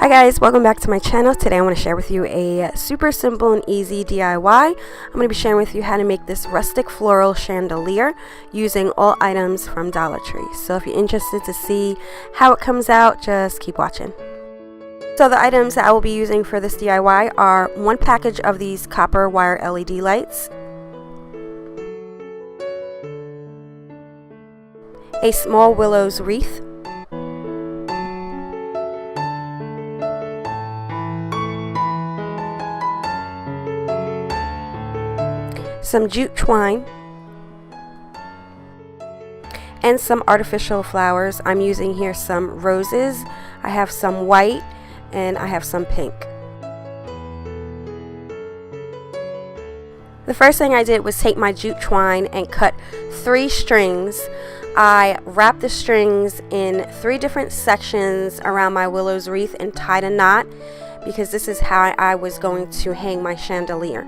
Hi guys, welcome back to my channel. Today I want to share with you a super simple and easy DIY. I'm going to be sharing with you how to make this rustic floral chandelier using all items from Dollar Tree. So if you're interested to see how it comes out, just keep watching. So the items that I will be using for this DIY are one package of these copper wire LED lights, a small willow's wreath, some jute twine, and some artificial flowers. I'm using here some roses, I have some white, and I have some pink. The first thing I did was take my jute twine and cut 3 strings. I wrapped the strings in 3 different sections around my willow's wreath and tied a knot because this is how I was going to hang my chandelier.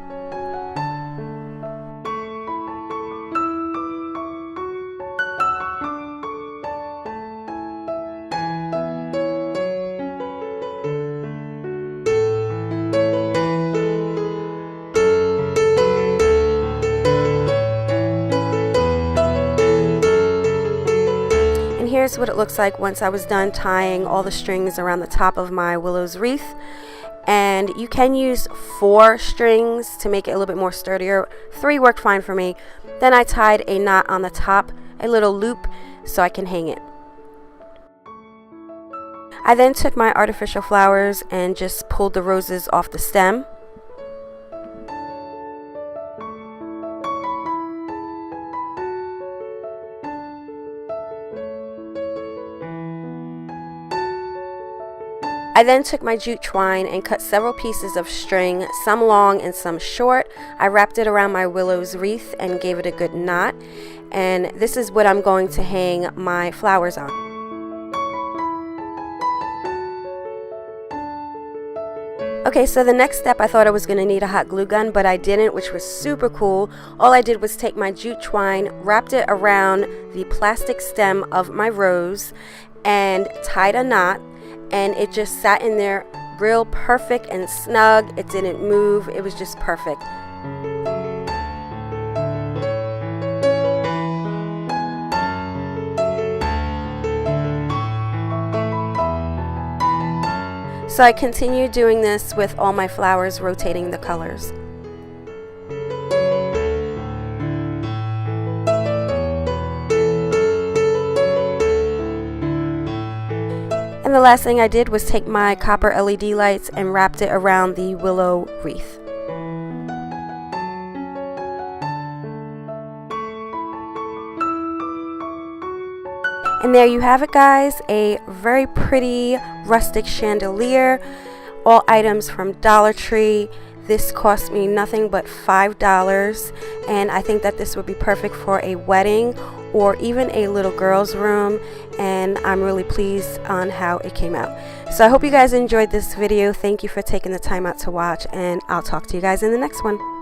Here's what it looks like once I was done tying all the strings around the top of my willow's wreath. And you can use 4 strings to make it a little bit more sturdier. 3 worked fine for me. Then I tied a knot on the top, a little loop, so I can hang it. I then took my artificial flowers and just pulled the roses off the stem. I then took my jute twine and cut several pieces of string, some long and some short. I wrapped it around my willow's wreath and gave it a good knot. And this is what I'm going to hang my flowers on. Okay, so the next step, I thought I was going to need a hot glue gun, but I didn't, which was super cool. All I did was take my jute twine, wrapped it around the plastic stem of my rose, and tied a knot. And it just sat in there real perfect and snug. It didn't move. It was just perfect. So I continued doing this with all my flowers, rotating the colors. And the last thing I did was take my copper LED lights and wrapped it around the willow wreath. And there you have it, guys, a very pretty rustic chandelier, all items from Dollar Tree. This cost me nothing but $5, and I think that this would be perfect for a wedding or even a little girl's room, and I'm really pleased on how it came out. So I hope you guys enjoyed this video. Thank you for taking the time out to watch, and I'll talk to you guys in the next one.